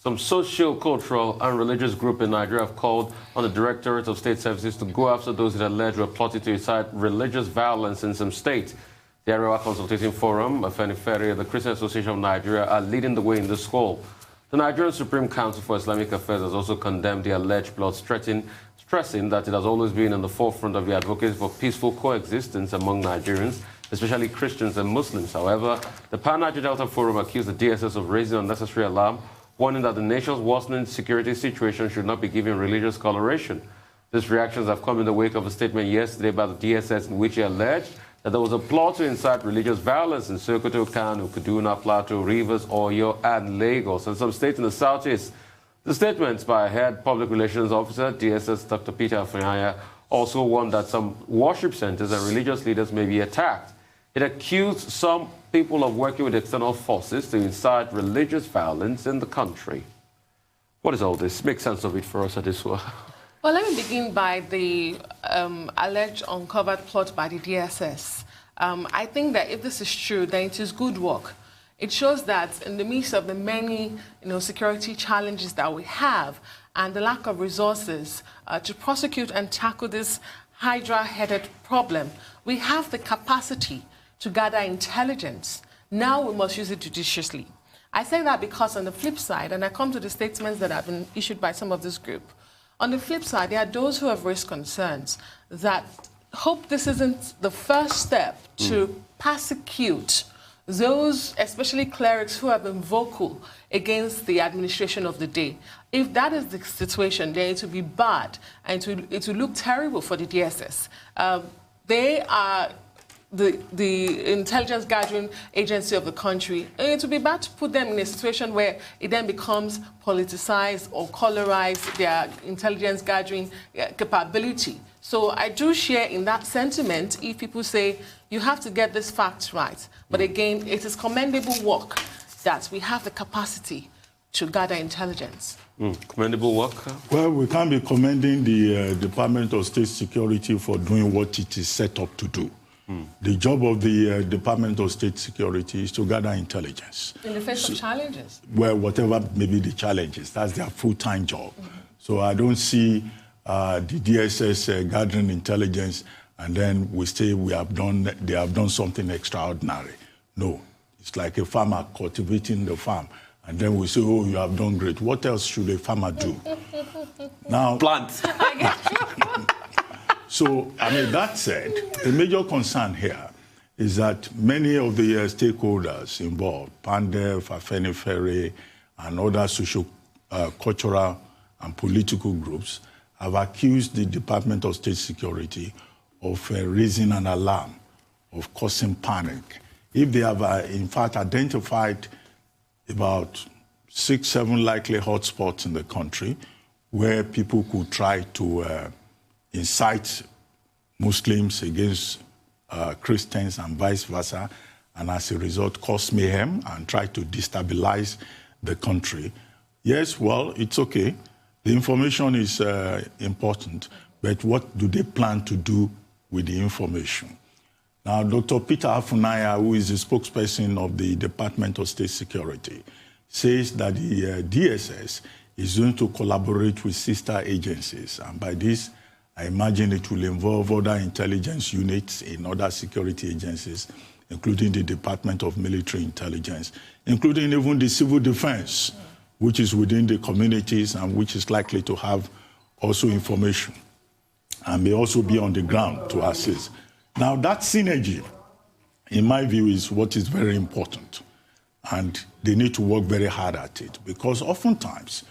Some socio-cultural and religious group in Nigeria have called on the Directorate of State Services to go after those that alleged were plotting to incite religious violence in some states. The Area Consultative Forum, Afenifere, the Christian Association of Nigeria are leading the way in this call. The Nigerian Supreme Council for Islamic Affairs has also condemned the alleged plot, stressing that it has always been in the forefront of the advocacy for peaceful coexistence among Nigerians, especially Christians and Muslims. However, the Pan-Niger Delta Forum accused the DSS of raising unnecessary alarm, warning that the nation's worsening security situation should not be given religious coloration. These reactions have come in the wake of a statement yesterday by the DSS in which he alleged that there was a plot to incite religious violence in Sokoto, Kano, Kaduna, Plateau, Rivers, Oyo, and Lagos, and some states in the southeast. The statements by head public relations officer, DSS Dr. Peter Afenaya, also warned that some worship centers and religious leaders may be attacked. It accused some people of working with external forces to incite religious violence in the country. What is all this? Make sense of it for us, Adesua. Well, let me begin by the alleged uncovered plot by the DSS. I think that if this is true, then it is good work. It shows that in the midst of the many security challenges that we have and the lack of resources to prosecute and tackle this hydra-headed problem, we have the capacity to gather intelligence. Now we must use it judiciously. I say that because on the flip side, and I come to the statements that have been issued by some of this group, on the flip side, there are those who have raised concerns that hope this isn't the first step to persecute those, especially clerics, who have been vocal against the administration of the day. If that is the situation, then it will be bad and it will look terrible for the DSS. They are the intelligence gathering agency of the country. And it would be bad to put them in a situation where it then becomes politicized or colorized their intelligence gathering capability. So I do share in that sentiment if people say you have to get this fact right. But again, it is commendable work that we have the capacity to gather intelligence. Commendable work? Well, we can't be commending the Department of State Security for doing what it is set up to do. The job of the Department of State Security is to gather intelligence. In the face of challenges? Well, whatever may be the challenges, that's their full-time job. So I don't see the DSS gathering intelligence and then we say they have done something extraordinary. No, it's like a farmer cultivating the farm. And then we say, oh, you have done great. What else should a farmer do? Now, plant. So, I mean, that said, the major concern here is that many of the stakeholders involved, PANDEF, Afenifere, and other social, cultural, and political groups, have accused the Department of State Security of raising an alarm, of causing panic. If they have, in fact, identified about 6, 7 likely hotspots in the country where people could try to incite Muslims against Christians and vice versa, and as a result cause mayhem and try to destabilize the country. Yes, well, it's okay. The information is important, but what do they plan to do with the information? Now, Dr. Peter Afunaya, who is the spokesperson of the Department of State Security, says that the DSS is going to collaborate with sister agencies, and by this, I imagine it will involve other intelligence units in other security agencies, including the Department of Military Intelligence, including even the civil defense, which is within the communities and which is likely to have also information and may also be on the ground to assist. Now, that synergy, in my view, is what is very important. And they need to work very hard at it because oftentimes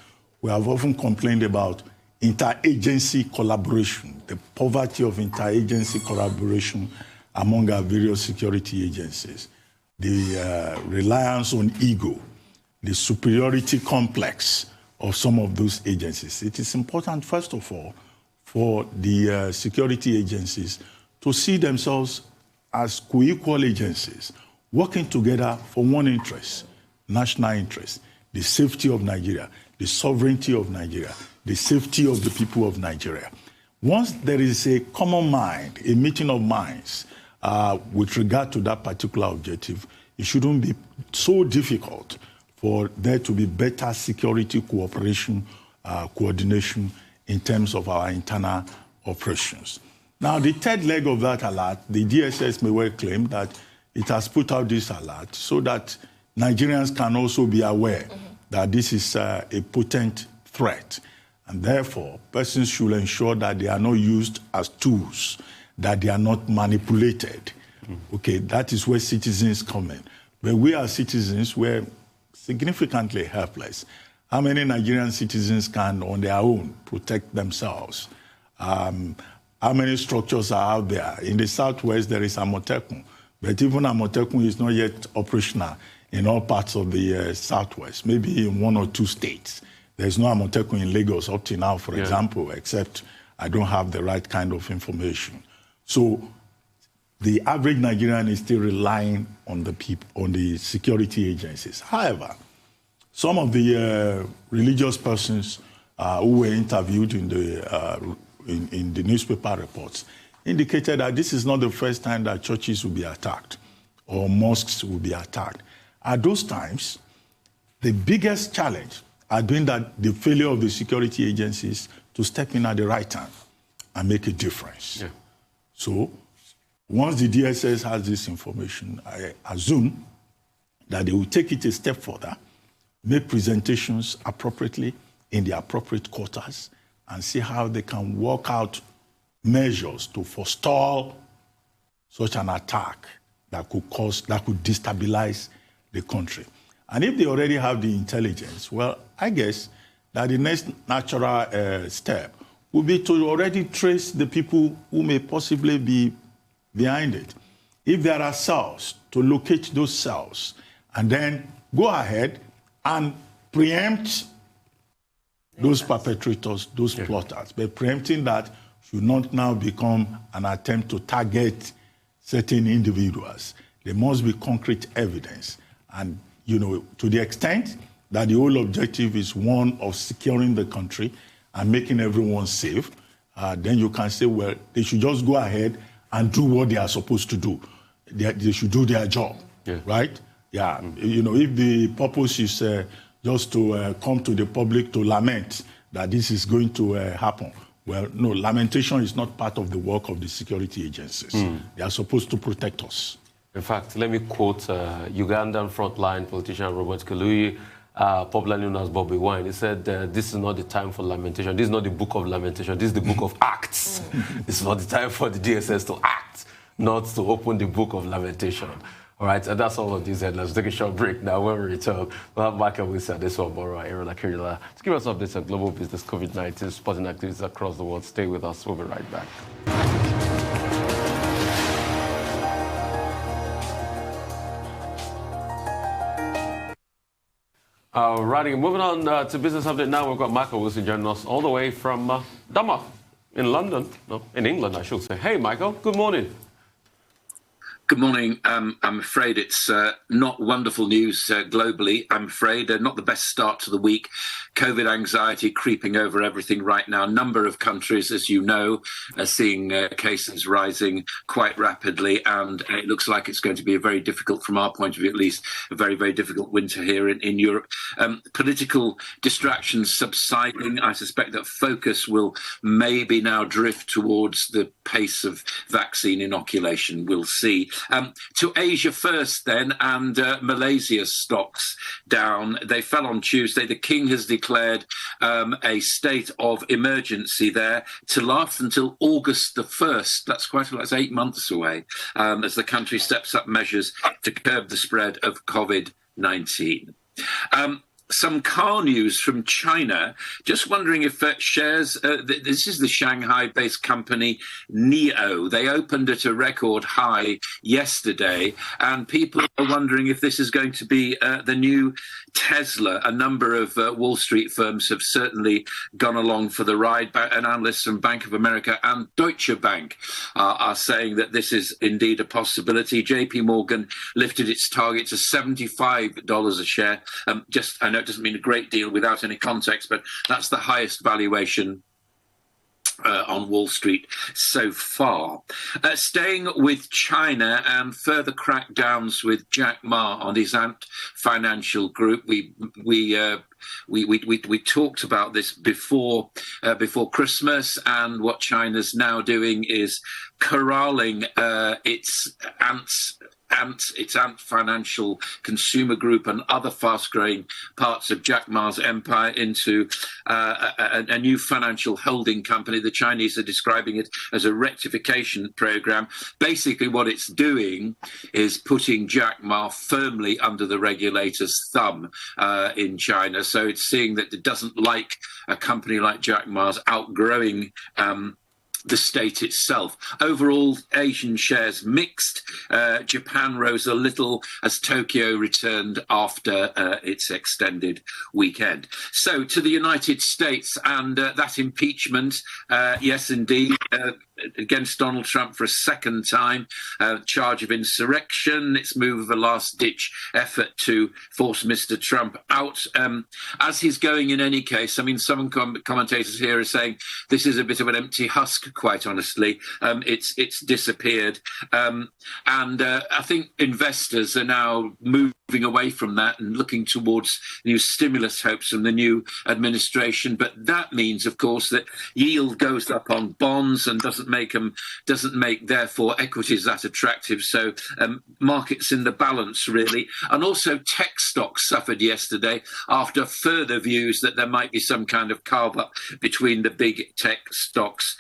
we have often complained about interagency collaboration, the poverty of interagency collaboration among our various security agencies, the reliance on ego, the superiority complex of some of those agencies. It is important, first of all, for the security agencies to see themselves as co-equal agencies, working together for one interest, national interest, the safety of Nigeria, the sovereignty of Nigeria, the safety of the people of Nigeria. Once there is a common mind, a meeting of minds with regard to that particular objective, it shouldn't be so difficult for there to be better security cooperation, coordination in terms of our internal operations. Now, the third leg of that alert, the DSS may well claim that it has put out this alert so that Nigerians can also be aware that this is a potent threat. And therefore, persons should ensure that they are not used as tools, that they are not manipulated. Okay, that is where citizens come in. But we as citizens, we're significantly helpless. How many Nigerian citizens can, on their own, protect themselves? How many structures are out there? In the Southwest, there is Amotekun, but even Amotekun is not yet operational in all parts of the Southwest, maybe in 1 or 2 states. There's no Amotekun in Lagos up to now, for example, except I don't have the right kind of information. So the average Nigerian is still relying on the people, on the security agencies. However, some of the religious persons who were interviewed in the newspaper reports indicated that this is not the first time that churches will be attacked or mosques will be attacked. At those times, the biggest challenge has been that the failure of the security agencies to step in at the right time and make a difference. Yeah. So once the DSS has this information, I assume that they will take it a step further, make presentations appropriately in the appropriate quarters, and see how they can work out measures to forestall such an attack that could destabilize the country. And if they already have the intelligence, well, I guess that the next natural step would be to already trace the people who may possibly be behind it. If there are cells, to locate those cells, and then go ahead and preempt those perpetrators, those plotters. But preempting that should not now become an attempt to target certain individuals. There must be concrete evidence. And, you know, to the extent that the whole objective is one of securing the country and making everyone safe, then you can say, well, they should just go ahead and do what they are supposed to do. They should do their job, right? Yeah, you know, if the purpose is just to come to the public to lament that this is going to happen, well, no, lamentation is not part of the work of the security agencies. They are supposed to protect us. In fact, let me quote Ugandan frontline politician Robert Kaluyi, popularly known as Bobby Wine. He said, this is not the time for lamentation. This is not the book of lamentation. This is the book of acts. This is not the time for the DSS to act, not to open the book of lamentation. All right, and that's all of these headlines. Let's take a short break now. When we return, we'll have Michael Wilson, this one, Bora, Aaron Akirila, to give us updates on global business, COVID-19, sporting activities across the world. Stay with us. We'll be right back. Righty, moving on to business update now. We've got Michael Wilson joining us all the way from Dama in London. No, in England, I should say. Hey, Michael, good morning. Good morning. I'm afraid it's not wonderful news globally. I'm afraid not the best start to the week. COVID anxiety creeping over everything right now. A number of countries, as you know, are seeing cases rising quite rapidly, and it looks like it's going to be a very difficult, from our point of view at least, a very, very difficult winter here in Europe. Political distractions subsiding. I suspect that focus will maybe now drift towards the pace of vaccine inoculation. We'll see. To Asia first then, and Malaysia's stocks down. They fell on Tuesday. The King has declared a state of emergency there to last until August the 1st. That's quite a lot. That's 8 months away, as the country steps up measures to curb the spread of COVID-19. Some car news from China. Just wondering if shares, this is the Shanghai-based company NIO. They opened at a record high yesterday, and people are wondering if this is going to be the new Tesla. A number of Wall Street firms have certainly gone along for the ride, and analysts from Bank of America and Deutsche Bank are saying that this is indeed a possibility. JP Morgan lifted its target to $75 a share. I know it doesn't mean a great deal without any context, but that's the highest valuation on Wall Street so far. Staying with China and further crackdowns with Jack Ma on his Ant Financial Group. We talked about this before Christmas, and what China's now doing is corralling its Ant Financial Consumer Group and other fast-growing parts of Jack Ma's empire into a new financial holding company. The Chinese are describing it as a rectification program. Basically, what it's doing is putting Jack Ma firmly under the regulator's thumb in China. So it's seeing that it doesn't like a company like Jack Ma's outgrowing the state itself. Overall, Asian shares mixed. Japan rose a little as Tokyo returned after its extended weekend. So to the United States and that impeachment, yes, indeed, against Donald Trump for a second time, charge of insurrection, its move of a last-ditch effort to force Mr. Trump out. As he's going in any case, I mean, some commentators here are saying this is a bit of an empty husk, quite honestly. It's disappeared. And I think investors are now moving away from that and looking towards new stimulus hopes from the new administration. But that means, of course, that yield goes up on bonds and doesn't make therefore equities that attractive. So markets in the balance, really. And also tech stocks suffered yesterday after further views that there might be some kind of carve up between the big tech stocks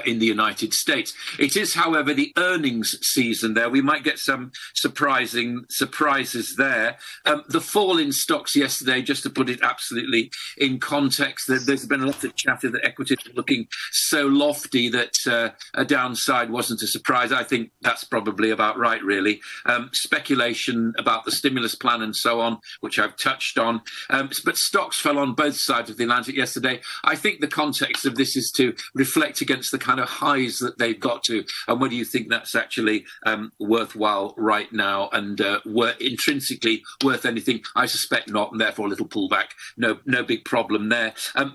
in the United States. It is, however, the earnings season there. We might get some surprises there. The fall in stocks yesterday, just to put it absolutely in context, there's been a lot of chatter that equities are looking so lofty that a downside wasn't a surprise. I think that's probably about right, really. Speculation about the stimulus plan and so on, which I've touched on. But stocks fell on both sides of the Atlantic yesterday. I think the context of this is to reflect against the kind of highs that they've got to, and whether you think that's actually worthwhile right now and intrinsically worth anything. I suspect not, and therefore a little pullback. No big problem there.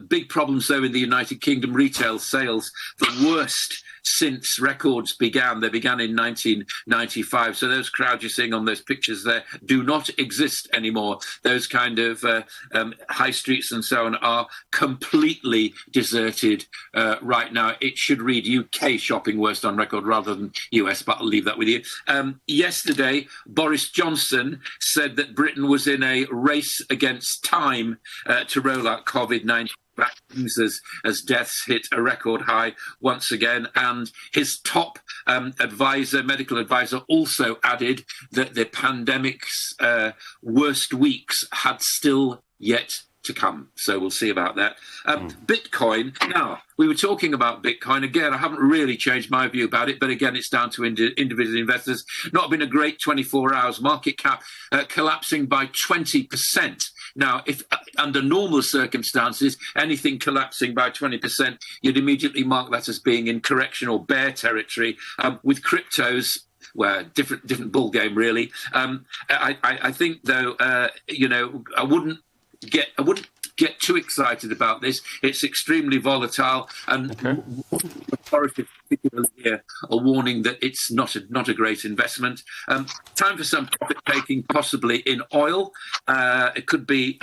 Big problems though in the United Kingdom. Retail sales, the worst since records began. They began in 1995. So those crowds you're seeing on those pictures there do not exist anymore. Those kind of high streets and so on are completely deserted right now. It should read UK shopping worst on record rather than US, but I'll leave that with you. Yesterday, Boris Johnson said that Britain was in a race against time to roll out COVID-19 vaccines as deaths hit a record high once again. And his top medical advisor, also added that the pandemic's worst weeks had still yet to come. So we'll see about that. Bitcoin. Now, we were talking about Bitcoin. Again, I haven't really changed my view about it, but again, it's down to individual investors. Not been a great 24 hours. Market cap collapsing by 20%. Now, if under normal circumstances, anything collapsing by 20%, you'd immediately mark that as being in correction or bear territory. With cryptos, well, different ball game, really. I think, though, I wouldn't get too excited about this. It's extremely volatile, and authorities, particularly here, are warning that it's not a great investment. Time for some profit taking, possibly in oil. It could be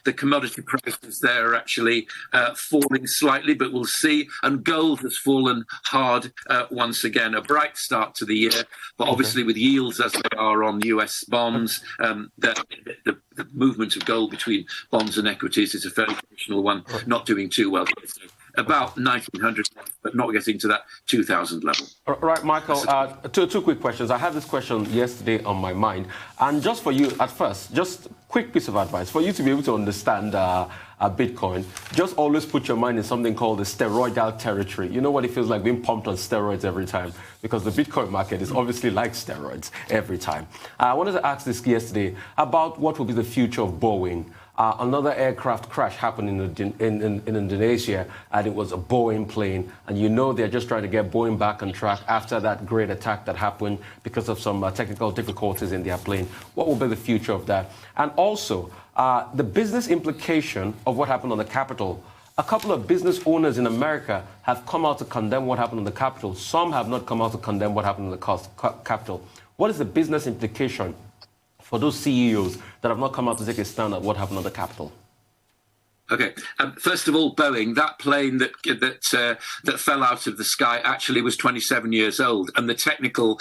the commodity prices there are actually falling slightly, but we'll see. And gold has fallen hard once again. A bright start to the year, but obviously with yields as they are on US bonds, the movement of gold between bonds and equities is a fairly traditional one, not doing too well. So about 1,900, but not getting to that 2,000 level. Right, Michael, two quick questions. I had this question yesterday on my mind. And just for you, at first, just quick piece of advice. For you to be able to understand Bitcoin, just always put your mind in something called the steroidal territory. You know what it feels like being pumped on steroids every time? Because the Bitcoin market is obviously like steroids every time. I wanted to ask this yesterday about what will be the future of Boeing. Another aircraft crash happened in Indonesia, and it was a Boeing plane. And you know they're just trying to get Boeing back on track after that great attack that happened because of some technical difficulties in their plane. What will be the future of that? And also, the business implication of what happened on the Capitol A couple of business owners in America have come out to condemn what happened on the Capitol. Some have not come out to condemn what happened on the Capitol. What is the business implication for those CEOs that have not come out to take a stand at what happened on the Capitol? Okay. First of all, Boeing, that plane that fell out of the sky actually was 27 years old, and the technical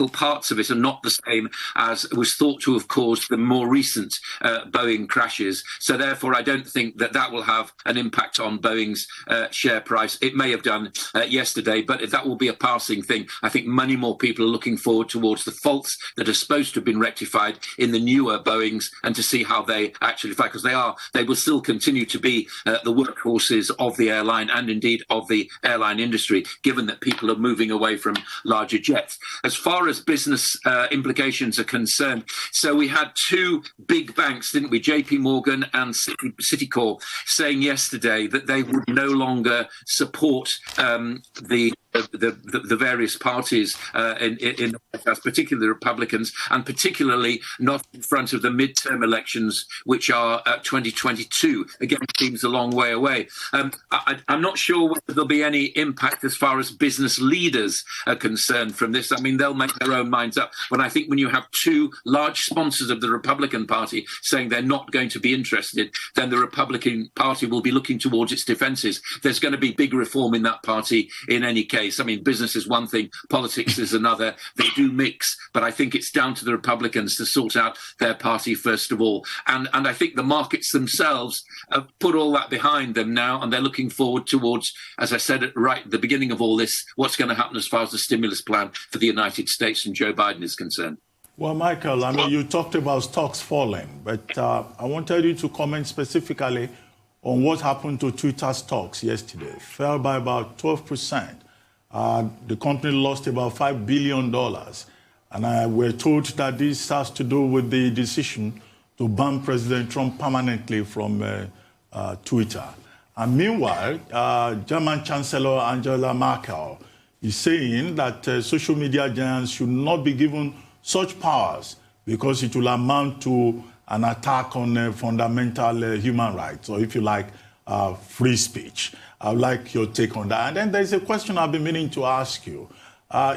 parts of it are not the same as was thought to have caused the more recent Boeing crashes. So therefore, I don't think that will have an impact on Boeing's share price. It may have done yesterday, but that will be a passing thing. I think many more people are looking forward towards the faults that are supposed to have been rectified in the newer Boeings, and to see how they actually fight, because they will still continue to be the workhorses of the airline and indeed of the airline industry, given that people are moving away from larger jets. As far as business implications are concerned, so we had two big banks, didn't we, JP Morgan and Citicorp, saying yesterday that they would no longer support the various parties in particularly the Republicans, and particularly not in front of the midterm elections, which are 2022. Again, it seems a long way away. I'm not sure whether there'll be any impact as far as business leaders are concerned from this. I mean, they'll make their own minds up. When I think when you have two large sponsors of the Republican Party saying they're not going to be interested, then the Republican Party will be looking towards its defences. There's going to be big reform in that party in any case. I mean, business is one thing, politics is another. They do mix, but I think it's down to the Republicans to sort out their party first of all. And I think the markets themselves have put all that behind them now, and they're looking forward towards, as I said right at the beginning of all this, what's going to happen as far as the stimulus plan for the United States and Joe Biden is concerned. Well, Michael, I mean, you talked about stocks falling, but I wanted you to comment specifically on what happened to Twitter stocks yesterday. It fell by about 12%. The company lost about $5 billion. And we're told that this has to do with the decision to ban President Trump permanently from Twitter. And meanwhile, German Chancellor Angela Merkel is saying that social media giants should not be given such powers because it will amount to an attack on fundamental human rights, or if you like, free speech. I'd like your take on that. And then there's a question I've been meaning to ask you.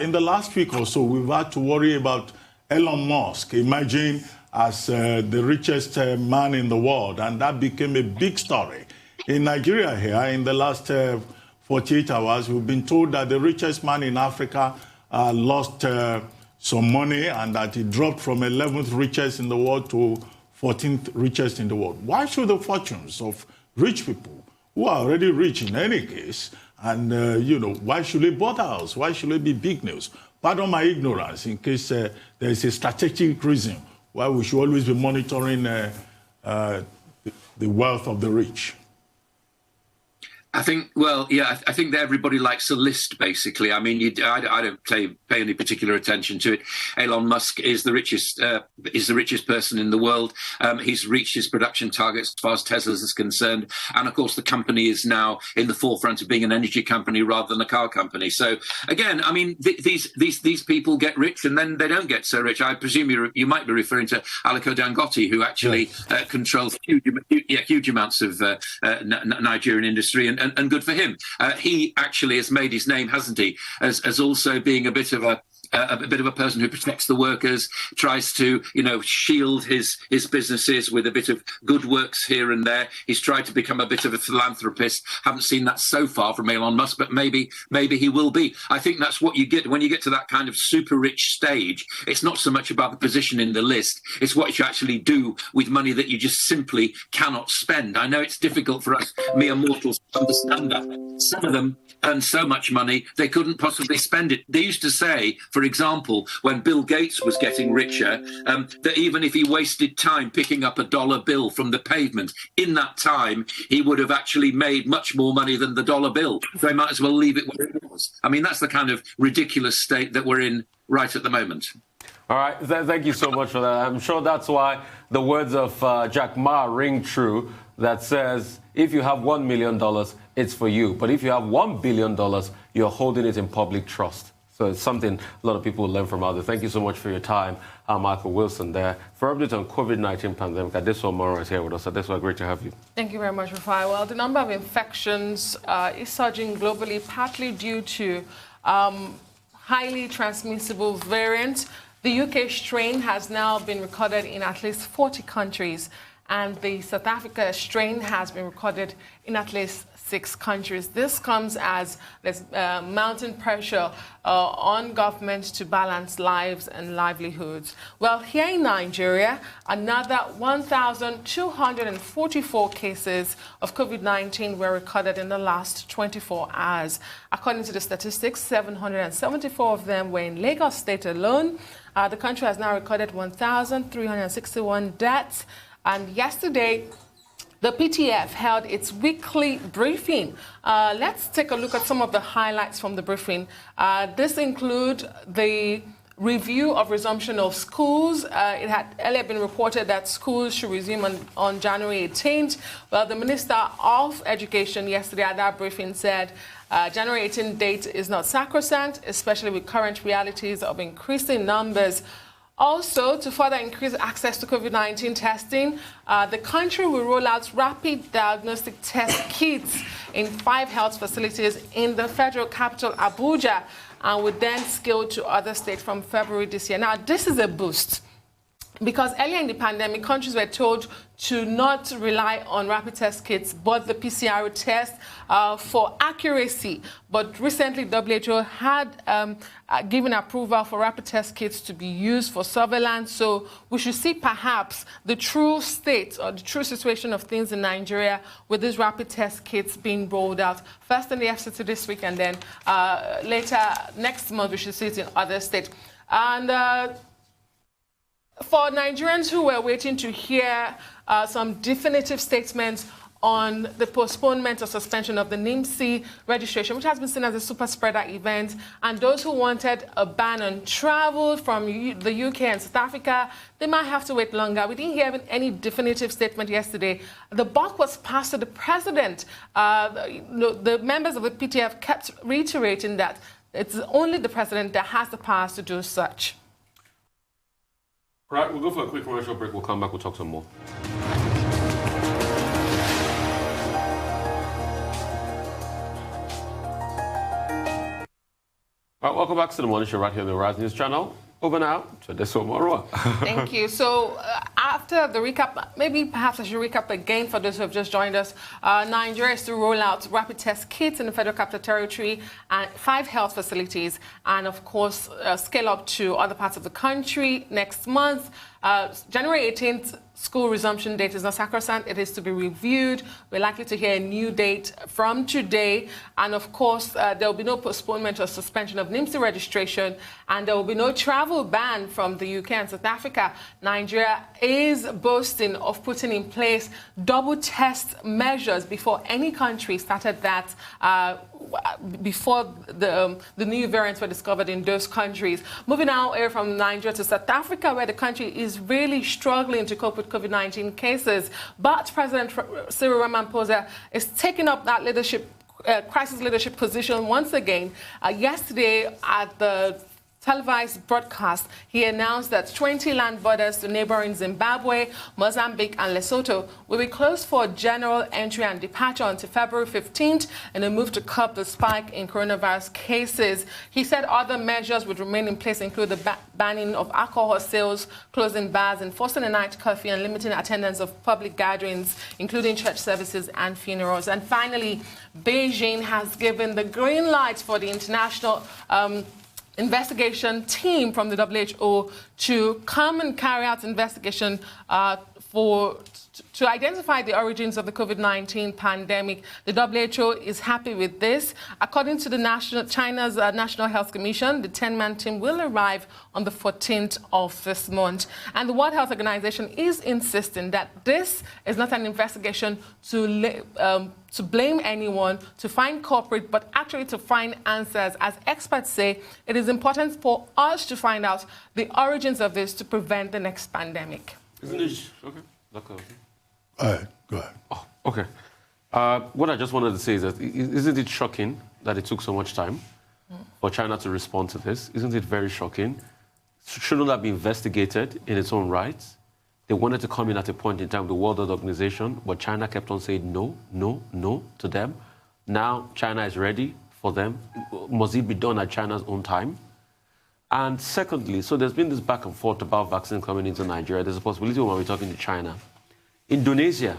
In the last week or so, we've had to worry about Elon Musk emerging as the richest man in the world, and that became a big story. In Nigeria here, in the last 48 hours, we've been told that the richest man in Africa lost some money, and that he dropped from 11th richest in the world to 14th richest in the world. Why should the fortunes of rich people, who are already rich in any case, and, why should it bother us? Why should it be big news? Pardon my ignorance, in case there is a strategic reason why we should always be monitoring the wealth of the rich. I think, well, yeah, I think that everybody likes a list, basically. I mean, I don't pay any particular attention to it. Elon Musk is the richest person in the world. He's reached his production targets as far as Tesla is concerned, and of course, the company is now in the forefront of being an energy company rather than a car company. So, again, I mean, these people get rich and then they don't get so rich. I presume you might be referring to Aliko Dangote, who actually controls huge amounts of Nigerian industry. And good for him. He actually has made his name, hasn't he, as also being a bit of a person who protects the workers, tries to, shield his businesses with a bit of good works here and there. He's tried to become a bit of a philanthropist. Haven't seen that so far from Elon Musk, but maybe he will be. I think that's what you get when you get to that kind of super rich stage. It's not so much about the position in the list. It's what you actually do with money that you just simply cannot spend. I know it's difficult for us mere mortals to understand that. Some of them earn so much money they couldn't possibly spend it. They used to say, for example, when Bill Gates was getting richer, that even if he wasted time picking up a dollar bill from the pavement, in that time, he would have actually made much more money than the dollar bill. So he might as well leave it where it was. I mean, that's the kind of ridiculous state that we're in right at the moment. All right. Thank you so much for that. I'm sure that's why the words of Jack Ma ring true, that says, if you have $1 million, it's for you. But if you have $1 billion, you're holding it in public trust. So So it's something a lot of people will learn from others. Thank you so much for your time, Michael Wilson there. For updates on COVID-19 pandemic, Adesuwa Moro is here with us. Adesuwa, great to have you. Thank you very much, Rufai. Well, the number of infections is surging globally, partly due to highly transmissible variants. The UK strain has now been recorded in at least 40 countries, and the South Africa strain has been recorded in at least 6 countries. This comes as there's mounting pressure on governments to balance lives and livelihoods. Well, here in Nigeria, another 1,244 cases of COVID-19 were recorded in the last 24 hours. According to the statistics, 774 of them were in Lagos State alone. The country has now recorded 1,361 deaths. And yesterday, the PTF held its weekly briefing. Let's take a look at some of the highlights from the briefing. This includes the review of resumption of schools. It had earlier been reported that schools should resume on January 18th. Well, the Minister of Education yesterday at that briefing said January 18th date is not sacrosanct, especially with current realities of increasing numbers. Also, to further increase access to COVID-19 testing, the country will roll out rapid diagnostic test kits in 5 health facilities in the federal capital, Abuja, and will then scale to other states from February this year. Now, this is a boost, because earlier in the pandemic, countries were told to not rely on rapid test kits, but the PCR test for accuracy. But recently, WHO had given approval for rapid test kits to be used for surveillance. So we should see perhaps the true state or the true situation of things in Nigeria with these rapid test kits being rolled out. First in the FCT this week, and then later next month, we should see it in other states. And for Nigerians who were waiting to hear some definitive statements on the postponement or suspension of the NIMC registration, which has been seen as a super spreader event, and those who wanted a ban on travel from the UK and South Africa, they might have to wait longer. We didn't hear any definitive statement yesterday. The buck was passed to the president. The members of the PTF kept reiterating that it's only the president that has the powers to do such. Right, we'll go for a quick commercial break. We'll come back, we'll talk some more. All right, welcome back to the Morning Show right here on the Rise News channel. Over now to Adesuwa Moro. Thank you. So after the recap, maybe perhaps I should recap again for those who have just joined us. Nigeria is to roll out rapid test kits in the Federal Capital Territory and 5 health facilities, and of course scale up to other parts of the country next month. January 18th, school resumption date is not sacrosanct. It is to be reviewed. We're likely to hear a new date from today. And of course, there will be no postponement or suspension of NIMC registration, and there will be no travel ban from the UK and South Africa. Nigeria is boasting of putting in place double test measures before any country started that before the new variants were discovered in those countries. Moving now from Nigeria to South Africa, where the country is really struggling to cope with COVID-19 cases. But President Cyril Ramaphosa is taking up that crisis leadership position once again. Yesterday at the televised broadcast, he announced that 20 land borders to neighboring Zimbabwe, Mozambique, and Lesotho will be closed for general entry and departure until February 15th in a move to curb the spike in coronavirus cases. He said other measures would remain in place, include the banning of alcohol sales, closing bars, enforcing a night curfew, and limiting attendance of public gatherings, including church services and funerals. And finally, Beijing has given the green light for the international investigation team from the WHO to come and carry out investigation to identify the origins of the COVID-19 pandemic. The WHO is happy with this. According to China's National Health Commission, the 10-man team will arrive on the 14th of this month. And the World Health Organization is insisting that this is not an investigation to blame anyone, to find culprit, but actually to find answers. As experts say, it is important for us to find out the origins of this to prevent the next pandemic. Isn't it? Okay. Go ahead. Oh, okay. What I just wanted to say is that isn't it shocking that it took so much time for China to respond to this? Isn't it very shocking? Shouldn't that be investigated in its own rights? They wanted to come in at a point in time, the World Health Organization, but China kept on saying no, no, no to them. Now China is ready for them. Must it be done at China's own time? And secondly, so there's been this back and forth about vaccine coming into Nigeria. There's a possibility when we're talking to China. Indonesia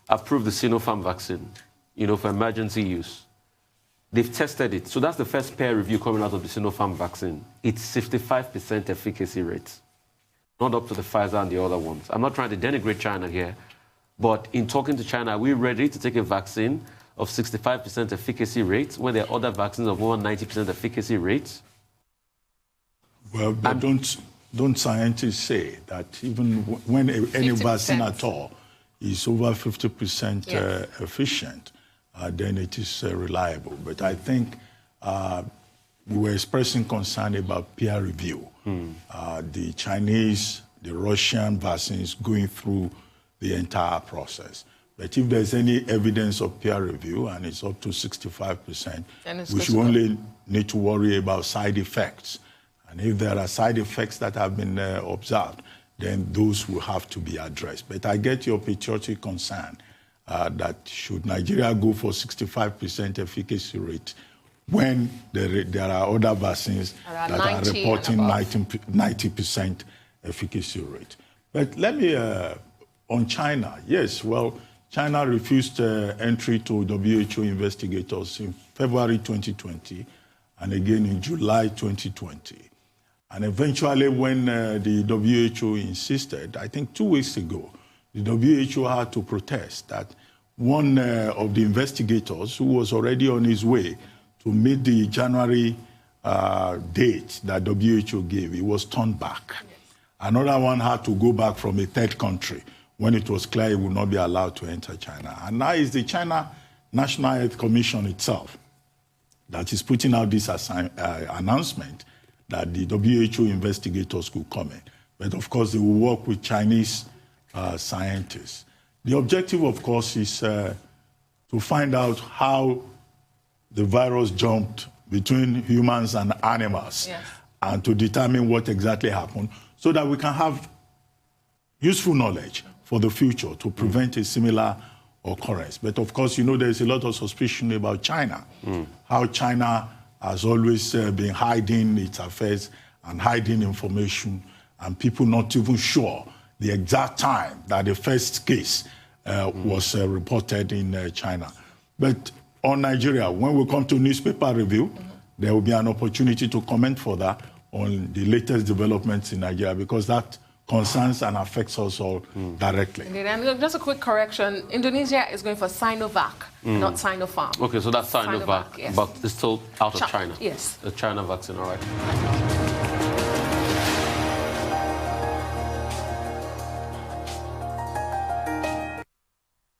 approved the Sinopharm vaccine, for emergency use. They've tested it. So that's the first peer review coming out of the Sinopharm vaccine. It's 65% efficacy rate, not up to the Pfizer and the other ones. I'm not trying to denigrate China here, but in talking to China, are we ready to take a vaccine of 65% efficacy rate when there are other vaccines of more than 90% efficacy rates? Well, but don't scientists say that even when any vaccine at all is over 50% efficient, then it is reliable. But I think we were expressing concern about peer review. The Chinese, the Russian vaccines going through the entire process. But if there's any evidence of peer review and it's up to 65%, we should only need to worry about side effects. And if there are side effects that have been observed, then those will have to be addressed. But I get your patriotic concern that should Nigeria go for 65% efficacy rate when there are other vaccines that are reporting 90% efficacy rate. But let me, on China, yes, well, China refused entry to WHO investigators in February 2020 and again in July 2020. And eventually, when the WHO insisted, I think 2 weeks ago, the WHO had to protest that one of the investigators who was already on his way to meet the January date that WHO gave, he was turned back. Yes. Another one had to go back from a third country when it was clear he would not be allowed to enter China. And now it's the China National Health Commission itself that is putting out this announcement that the WHO investigators could come in. But of course, they will work with Chinese scientists. The objective, of course, is to find out how the virus jumped between humans and animals, yes, and to determine what exactly happened so that we can have useful knowledge for the future to prevent a similar occurrence. But of course, there's a lot of suspicion about China, how China has always been hiding its affairs and hiding information, and people not even sure the exact time that the first case was reported in China. But on Nigeria, when we come to newspaper review, there will be an opportunity to comment further on the latest developments in Nigeria, because that concerns and affects us all directly. Indeed. And just a quick correction, Indonesia is going for Sinovac, not Sinopharm. Okay, so that's Sinovac, yes, but it's still out of China. Yes. The China vaccine, all right.